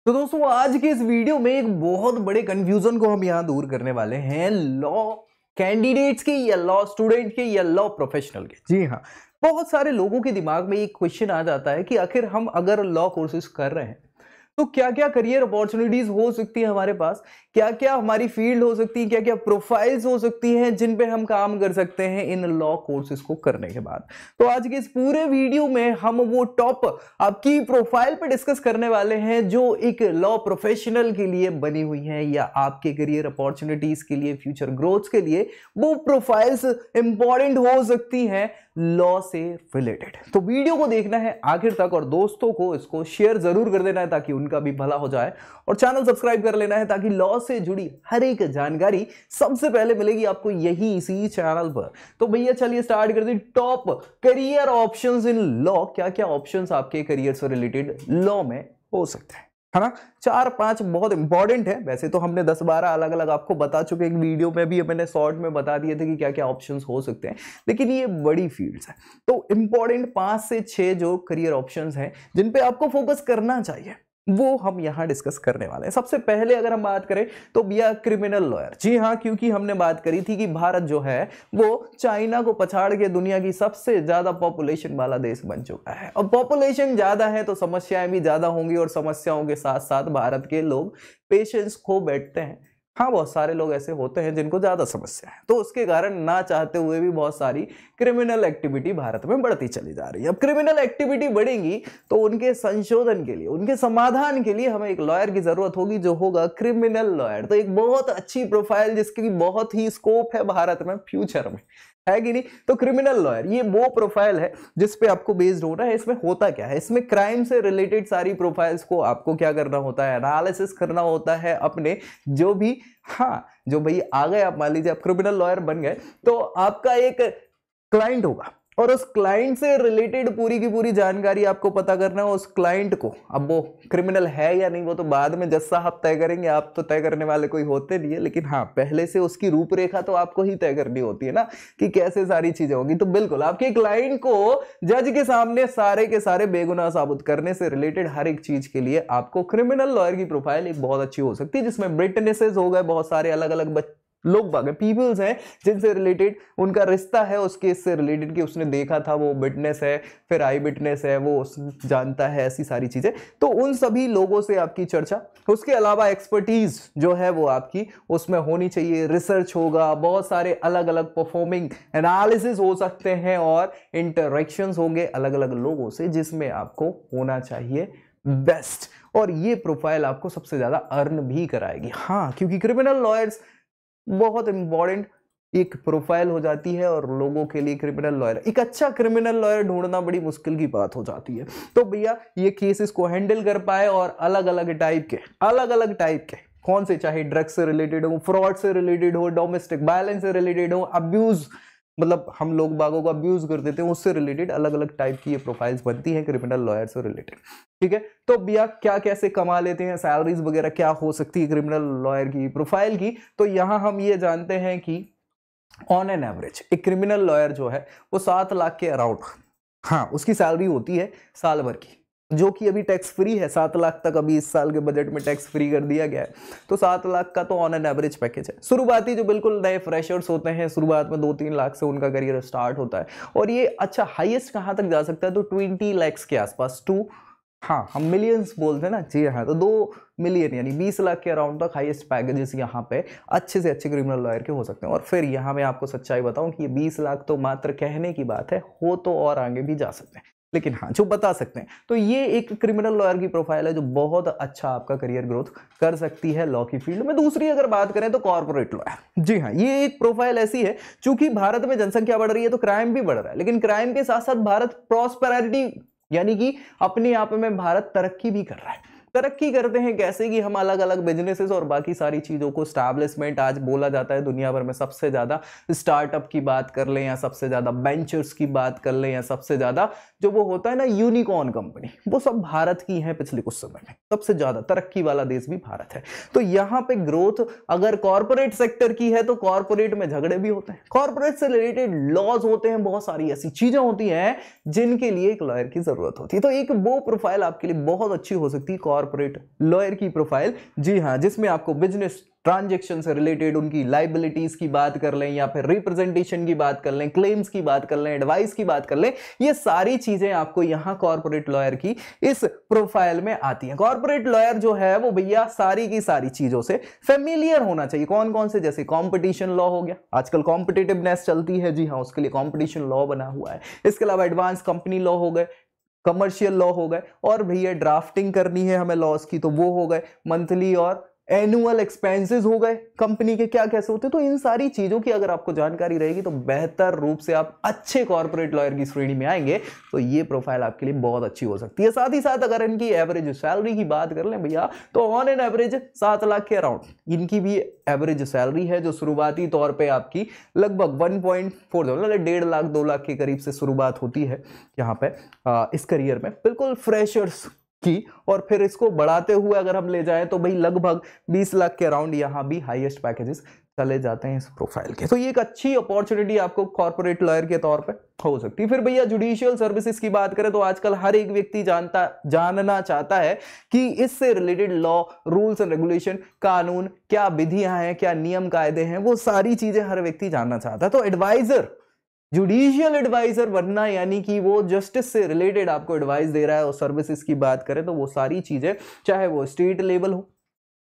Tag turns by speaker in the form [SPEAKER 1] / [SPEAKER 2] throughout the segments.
[SPEAKER 1] तो दोस्तों आज के इस वीडियो में एक बहुत बड़े कंफ्यूजन को हम यहां दूर करने वाले हैं, लॉ कैंडिडेट्स के या लॉ स्टूडेंट के या लॉ प्रोफेशनल के। जी हाँ, बहुत सारे लोगों के दिमाग में एक क्वेश्चन आ जाता है कि आखिर हम अगर लॉ कोर्सेज कर रहे हैं तो क्या क्या करियर अपॉर्चुनिटीज हो सकती है हमारे पास, क्या क्या हमारी फील्ड हो सकती है, क्या क्या प्रोफाइल्स हो सकती हैं जिन पे हम काम कर सकते हैं इन लॉ कोर्सेज को करने के बाद। तो आज के इस पूरे वीडियो में हम वो टॉप आपकी प्रोफाइल पे डिस्कस करने वाले हैं जो एक लॉ प्रोफेशनल के लिए बनी हुई है या आपके करियर अपॉर्चुनिटीज के लिए, फ्यूचर ग्रोथ के लिए वो प्रोफाइल्स इंपॉर्टेंट हो सकती हैं लॉ से रिलेटेड। तो वीडियो को देखना है आखिर तक और दोस्तों को इसको शेयर जरूर कर देना है ताकि उनका भी भला हो जाए, और चैनल सब्सक्राइब कर लेना है ताकि लॉ से जुड़ी हर एक जानकारी सबसे पहले मिलेगी आपको यही इसी चैनल पर। तो भैया चलिए स्टार्ट करते हैं। Top career options in law, क्या क्या ऑप्शंस आपके करियर से रिलेटेड लॉ में हो सकते हैं, है ना। 4-5 बहुत इंपॉर्टेंट है। वैसे तो हमने 10-12 अलग अलग आपको बता चुके, एक वीडियो में भी मैंने शॉर्ट में बता दिए थे कि क्या क्या ऑप्शंस हो सकते हैं, लेकिन ये बड़ी फील्ड्स है तो इंपॉर्टेंट 5 से 6 जो करियर ऑप्शंस हैं जिन पे आपको फोकस करना चाहिए वो हम यहां डिस्कस करने वाले हैं। सबसे पहले अगर हम बात करें तो भैया क्रिमिनल लॉयर। जी हां, क्योंकि हमने बात करी थी कि भारत जो है वो चाइना को पछाड़ के दुनिया की सबसे ज्यादा पॉपुलेशन वाला देश बन चुका है। और पॉपुलेशन ज्यादा है तो समस्याएं भी ज्यादा होंगी, और समस्याओं के साथ साथ भारत के लोग पेशेंस खो बैठते हैं। हाँ, बहुत सारे लोग ऐसे होते हैं जिनको ज्यादा समस्या है, तो उसके कारण ना चाहते हुए भी बहुत सारी क्रिमिनल एक्टिविटी भारत में बढ़ती चली जा रही है। अब क्रिमिनल एक्टिविटी बढ़ेंगी तो उनके संशोधन के लिए, उनके समाधान के लिए हमें एक लॉयर की जरूरत होगी जो होगा क्रिमिनल लॉयर। तो एक बहुत अच्छी प्रोफाइल जिसकी बहुत ही स्कोप है भारत में फ्यूचर में, है कि नहीं। तो क्रिमिनल लॉयर ये वो प्रोफाइल है जिस पे आपको बेस्ड होना है। इसमें होता क्या है, इसमें क्राइम से रिलेटेड सारी प्रोफाइल्स को आपको क्या करना होता है, एनालिसिस करना होता है अपने जो भी, हाँ जो भाई आ गए, आप मान लीजिए आप क्रिमिनल लॉयर बन गए तो आपका एक क्लाइंट होगा और उस क्लाइंट से रिलेटेड पूरी की पूरी जानकारी आपको पता करना है उस क्लाइंट को। अब वो क्रिमिनल है या नहीं वो तो बाद में जज साहब तय करेंगे, आप तो तय करने वाले कोई होते नहीं है, लेकिन हाँ पहले से उसकी रूपरेखा तो आपको ही तय करनी होती है ना कि कैसे सारी चीजें होंगी। तो बिल्कुल आपके क्लाइंट को जज के सामने सारे के सारे बेगुनाह साबित करने से रिलेटेड हर एक चीज के लिए आपको क्रिमिनल लॉयर की प्रोफाइल एक बहुत अच्छी हो सकती है, जिसमें विटनेसेस हो गए, बहुत सारे अलग अलग लोग बागे पीपल्स हैं जिनसे रिलेटेड उनका रिश्ता है उस केस से रिलेटेड कि उसने देखा था, वो विटनेस है, फिर आई विटनेस है, वो जानता है, ऐसी सारी चीजें। तो उन सभी लोगों से आपकी चर्चा, उसके अलावा एक्सपर्टीज जो है वो आपकी उसमें होनी चाहिए, रिसर्च होगा, बहुत सारे अलग अलग परफॉर्मिंग एनालिसिस हो सकते हैं और इंटरेक्शंस होंगे अलग अलग लोगों से जिसमें आपको होना चाहिए बेस्ट। और ये प्रोफाइल आपको सबसे ज्यादा अर्न भी कराएगी। हाँ, क्योंकि क्रिमिनल लॉयर्स बहुत इंपॉर्टेंट एक प्रोफाइल हो जाती है और लोगों के लिए क्रिमिनल लॉयर, एक अच्छा क्रिमिनल लॉयर ढूंढना बड़ी मुश्किल की बात हो जाती है। तो भैया ये केसेस को हैंडल कर पाए और अलग अलग टाइप के कौन से, चाहे ड्रग्स से रिलेटेड हो, फ्रॉड से रिलेटेड हो, डोमेस्टिक वायलेंस से रिलेटेड हो, अब्यूज मतलब हम लोग बागों को अब्यूज कर देते हैं, उससे रिलेटेड अलग अलग टाइप की ये प्रोफाइल्स बनती हैं क्रिमिनल लॉयर से रिलेटेड। ठीक है, तो भैया क्या कैसे कमा लेते हैं, सैलरीज वगैरह क्या हो सकती है क्रिमिनल लॉयर की प्रोफाइल की, तो यहां हम ये जानते हैं कि ऑन एन एवरेज एक क्रिमिनल लॉयर जो है वो 7 लाख के अराउंड, हाँ उसकी सैलरी होती है साल भर की, जो कि अभी टैक्स फ्री है। 7 लाख तक अभी इस साल के बजट में टैक्स फ्री कर दिया गया है, तो 7 लाख का तो ऑन एन एवरेज पैकेज है। शुरुआती जो बिल्कुल नए फ्रेशर्स होते हैं, शुरुआत में 2-3 लाख से उनका करियर स्टार्ट होता है, और ये अच्छा हाईएस्ट कहां तक जा सकता है, तो 20 लाख के आसपास, हाँ हम मिलियंस बोलते हैं ना, जी हाँ, तो 2 मिलियन यानी 20 लाख के अराउंड तक हाईएस्ट पैकेजेस यहाँ पे अच्छे से अच्छे क्रिमिनल लॉयर के हो सकते हैं। और फिर यहाँ मैं आपको सच्चाई बताऊं कि ये 20 लाख तो मात्र कहने की बात है, हो तो और आगे भी जा सकते हैं, लेकिन हाँ जो बता सकते हैं। तो ये एक क्रिमिनल लॉयर की प्रोफाइल है जो बहुत अच्छा आपका करियर ग्रोथ कर सकती है लॉ की फील्ड में। दूसरी अगर बात करें तो कॉर्पोरेट लॉयर। जी हाँ, ये एक प्रोफाइल ऐसी है, चूंकि भारत में जनसंख्या बढ़ रही है तो क्राइम भी बढ़ रहा है, लेकिन क्राइम के साथ साथ भारत प्रॉस्पेरिटी यानी कि अपने आप में भारत तरक्की भी कर रहा है। तरक्की करते हैं कैसे कि हम अलग अलग बिजनेसेस और बाकी सारी चीजों को स्टैब्लिशमेंट, आज बोला जाता है दुनिया भर में सबसे ज्यादा स्टार्टअप की बात कर लें या सबसे ज्यादा वेंचर्स की बात कर लें या सबसे ज्यादा जो वो होता है ना यूनिकॉर्न कंपनी, वो सब भारत की है। पिछले कुछ समय में सबसे ज्यादा तरक्की वाला देश भी भारत है। तो यहाँ पे ग्रोथ अगर कॉर्पोरेट सेक्टर की है तो कॉर्पोरेट में झगड़े भी होते हैं, कॉर्पोरेट से रिलेटेड लॉज होते हैं, बहुत सारी ऐसी चीजें होती हैं जिनके लिए एक लॉयर की जरूरत होती है। तो एक वो प्रोफाइल आपके लिए बहुत अच्छी हो सकती है कॉर्पोरेट लॉयर की प्रोफाइल, जी हाँ, जिसमें आपको बिजनेस ट्रांजैक्शन से रिलेटेड उनकी लाइबिलिटीज की बात कर लें या फिर रिप्रेजेंटेशन की बात कर लें, क्लेम्स की बात कर लें, एडवाइस की बात कर लें, ये सारी चीजें आपको यहां कॉर्पोरेट लॉयर की इस प्रोफाइल में आती हैं। कॉर्पोरेट लॉयर जो है वो भैया सारी की सारी चीजों से फेमिलियर होना चाहिए। कौन कौन से? जैसे कॉम्पिटिशन लॉ हो गया, आजकल कॉम्पिटिटिवनेस चलती है, जी हाँ, उसके लिए कॉम्पिटिशन लॉ बना हुआ है। इसके अलावा एडवांस कंपनी लॉ हो गए, कमर्शियल लॉ हो गए, और भैया ड्राफ्टिंग करनी है हमें लॉस की तो वो हो गए, मंथली और एनुअल एक्सपेंसेस हो गए कंपनी के क्या कैसे होते हैं। तो इन सारी चीजों की अगर आपको जानकारी रहेगी तो बेहतर रूप से आप अच्छे कॉर्पोरेट लॉयर की श्रेणी में आएंगे, तो ये प्रोफाइल आपके लिए बहुत अच्छी हो सकती है। साथ ही साथ अगर इनकी एवरेज सैलरी की बात कर लें भैया, तो ऑन एन एवरेज 7 लाख के अराउंड इनकी भी एवरेज सैलरी है, जो शुरुआती तौर पे आपकी लगभग 1.4 मतलब 1.5 लाख 2 लाख के करीब से शुरुआत होती है यहाँ पे इस करियर में, बिल्कुल फ्रेशर्स की। और फिर इसको बढ़ाते हुए अगर हम ले जाएं तो भाई लगभग 20 लाख के अराउंड यहां भी हाईएस्ट पैकेजेस चले जाते हैं इस प्रोफाइल के। तो ये एक अच्छी अपॉर्चुनिटी आपको कॉर्पोरेट लॉयर के तौर पे हो सकती है। फिर भैया जुडिशियल सर्विसेज की बात करें तो आजकल हर एक व्यक्ति जानना चाहता है कि इससे related law, rules and regulation, कानून, क्या विधियां हैं, क्या नियम कायदे हैं, वो सारी चीजें हर व्यक्ति जानना चाहता है। तो एडवाइजर, जुडिशियल एडवाइजर बनना, यानी कि वो जस्टिस से रिलेटेड आपको एडवाइस दे रहा है, और सर्विसेज की बात करें तो वो सारी चीजें, चाहे वो स्टेट लेवल हो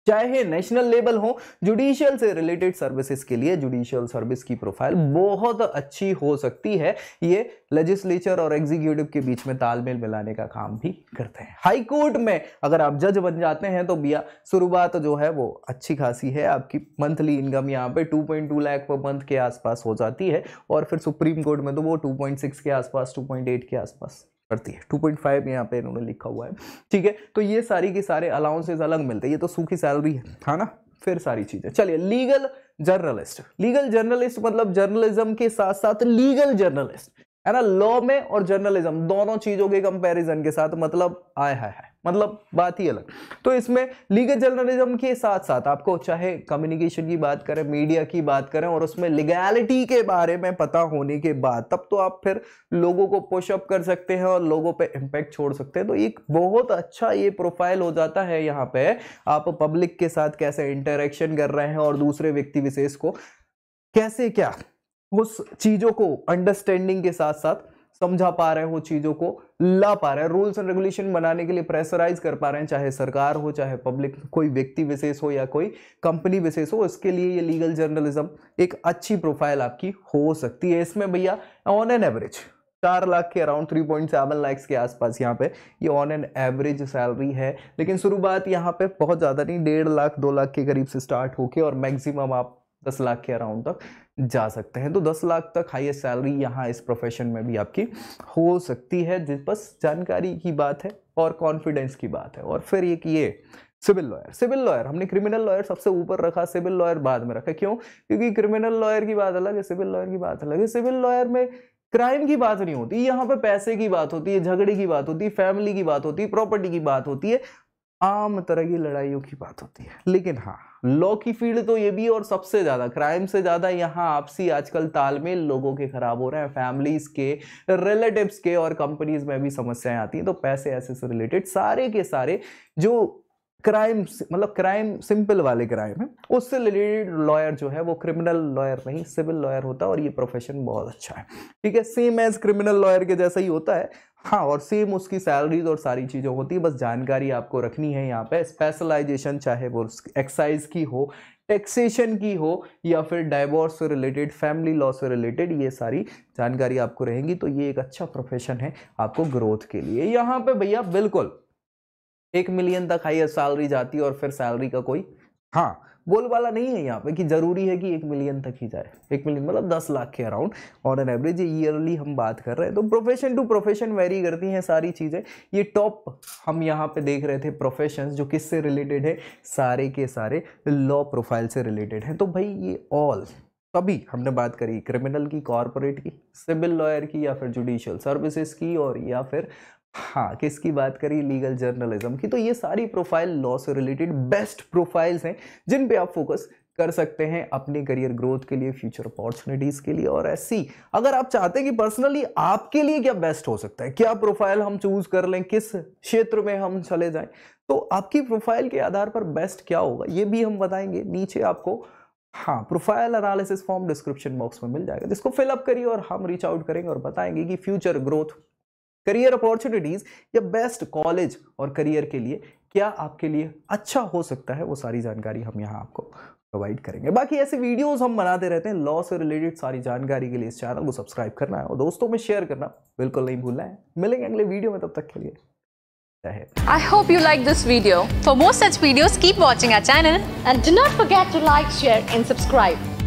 [SPEAKER 1] चाहे नेशनल लेवल हो, जुडिशियल से रिलेटेड सर्विसेज के लिए जुडिशियल सर्विस की प्रोफाइल बहुत अच्छी हो सकती है। ये लेजिस्लेचर और एग्जीक्यूटिव के बीच में तालमेल मिलाने का काम भी करते हैं। हाई कोर्ट में अगर आप जज बन जाते हैं तो भैया शुरुआत जो है वो अच्छी खासी है, आपकी मंथली इनकम यहाँ पे 2.2 लाख पर मंथ के आसपास हो जाती है, और फिर सुप्रीम कोर्ट में तो वो 2.6 के आसपास, 2.8 के आसपास करती है। 2.5 यहाँ पे इन्होंने लिखा हुआ है, ठीक है। तो ये सारी के सारे अलाउंसेस अलग मिलते हैं, ये तो सूखी सैलरी है ना। फिर सारी चीजें, चलिए लीगल जर्नलिस्ट। लीगल जर्नलिस्ट मतलब जर्नलिज्म के साथ साथ लीगल जर्नलिस्ट, है ना। लॉ में और जर्नलिज्म दोनों चीजों के कंपैरिजन के साथ मतलब आय हाय हाय, मतलब बात ही अलग। तो इसमें लीगल जर्नलिज्म के साथ साथ आपको चाहे कम्युनिकेशन की बात करें, मीडिया की बात करें, और उसमें लीगैलिटी के बारे में पता होने के बाद तब तो आप फिर लोगों को पुशअप कर सकते हैं और लोगों पे इम्पैक्ट छोड़ सकते हैं। तो एक बहुत अच्छा ये प्रोफाइल हो जाता है। यहाँ पे आप पब्लिक के साथ कैसे इंटरेक्शन कर रहे हैं और दूसरे व्यक्ति विशेष को कैसे क्या उस चीजों को अंडरस्टैंडिंग के साथ साथ समझा पा रहे हैं, वो चीजों को ला पा रहे हैं, रूल्स एंड रेगुलेशन बनाने के लिए प्रेशराइज कर पा रहे हैं, चाहे सरकार हो, चाहे पब्लिक, कोई व्यक्ति विशेष हो या कोई कंपनी विशेष हो। इसके लिए ये लीगल जर्नलिज्म एक अच्छी प्रोफाइल आपकी हो सकती है। इसमें भैया ऑन एन एवरेज 4 लाख के अराउंड 3.7 लाख के आसपास यहाँ पे ये ऑन एन एवरेज सैलरी है। लेकिन शुरुआत यहाँ पे बहुत ज्यादा नहीं, 1.5 लाख 2 लाख के करीब से स्टार्ट होके और मैक्सिमम आप 10 लाख के अराउंड तक जा सकते हैं। तो 10 लाख तक हाईएस्ट सैलरी यहाँ इस प्रोफेशन में भी आपकी हो सकती है। बस जानकारी की बात है और कॉन्फिडेंस की बात है। और फिर एक ये सिविल लॉयर। सिविल लॉयर हमने क्रिमिनल लॉयर सबसे ऊपर रखा, सिविल लॉयर बाद में रखा। क्यों? क्योंकि क्रिमिनल लॉयर की बात अलग है, सिविल लॉयर की बात अलग है। सिविल लॉयर में क्राइम की बात नहीं होती, यहाँ पे पैसे की बात होती है, झगड़े की बात होती है, फैमिली की बात होती है, प्रॉपर्टी की बात होती है, आम तरह की लड़ाइयों की बात होती है। लेकिन हाँ, लॉ की फील्ड तो ये भी, और सबसे ज्यादा क्राइम से ज्यादा यहाँ आपसी आजकल तालमेल लोगों के खराब हो रहे हैं, फैमिलीज के, रिलेटिव्स के, और कंपनीज में भी समस्याएं आती हैं। तो पैसे ऐसे से रिलेटेड सारे के सारे जो क्राइम, मतलब क्राइम सिंपल वाले क्राइम है, उससे रिलेटेड लॉयर जो है वो क्रिमिनल लॉयर नहीं सिविल लॉयर होता है। और ये प्रोफेशन बहुत अच्छा है, ठीक है, सेम एज क्रिमिनल लॉयर के जैसा ही होता है। हाँ, और सेम उसकी सैलरीज और सारी चीजें होती है। बस जानकारी आपको रखनी है यहाँ पे। स्पेशलाइजेशन चाहे वो एक्साइज की हो, टैक्सेशन की हो, या फिर डाइवोर्स से रिलेटेड, फैमिली लॉ से रिलेटेड, ये सारी जानकारी आपको रहेंगी। तो ये एक अच्छा प्रोफेशन है आपको ग्रोथ के लिए। यहाँ पे भैया बिल्कुल 1 मिलियन तक हाईएस्ट सैलरी जाती है, और फिर सैलरी का कोई हाँ बोलबाला नहीं है यहाँ पे कि जरूरी है कि 1 मिलियन तक ही जाए। 1 मिलियन मतलब 10 लाख के around on an average yearly हम बात कर रहे हैं। तो प्रोफेशन टू प्रोफेशन वेरी करती हैं सारी चीजें। ये टॉप हम यहाँ पे देख रहे थे प्रोफेशंस जो किससे रिलेटेड है, सारे के सारे लॉ प्रोफाइल से रिलेटेड है। तो भाई ये ऑल तभी हमने बात करी क्रिमिनल की, कॉर्पोरेट की, सिविल लॉयर की, या फिर जुडिशियल सर्विसेज की, और या फिर हाँ किसकी बात करी, लीगल जर्नलिज्म की। तो ये सारी प्रोफाइल लॉ से रिलेटेड बेस्ट प्रोफाइल्स हैं जिन पे आप फोकस कर सकते हैं अपने करियर ग्रोथ के लिए, फ्यूचर अपॉर्चुनिटीज के लिए। और ऐसी अगर आप चाहते हैं कि पर्सनली आपके लिए क्या बेस्ट हो सकता है, क्या प्रोफाइल हम चूज कर लें, किस क्षेत्र में हम चले जाएं, तो आपकी प्रोफाइल के आधार पर बेस्ट क्या होगा ये भी हम बताएंगे। नीचे आपको हाँ profile analysis form description box में मिल जाएगा, जिसको फिलअप करिए और हम रीच आउट करेंगे और बताएंगे कि फ्यूचर ग्रोथ, करियर अपॉर्चुनिटीज या बेस्ट कॉलेज और करियर के लिए क्या आपके लिए अच्छा हो सकता है, वो सारी जानकारी हम यहाँ आपको प्रोवाइड करेंगे। बाकी ऐसे वीडियोस हम बनाते रहते हैं लॉ से रिलेटेड, सारी जानकारी के लिए इस चैनल को सब्सक्राइब करना है और दोस्तों में शेयर करना बिल्कुल नहीं भूलना है। मिलेंगे अगले वीडियो में, तब तक के लिए I
[SPEAKER 2] hope you like this video. For more such videos, keep watching our channel
[SPEAKER 3] and do not forget to like, share and subscribe.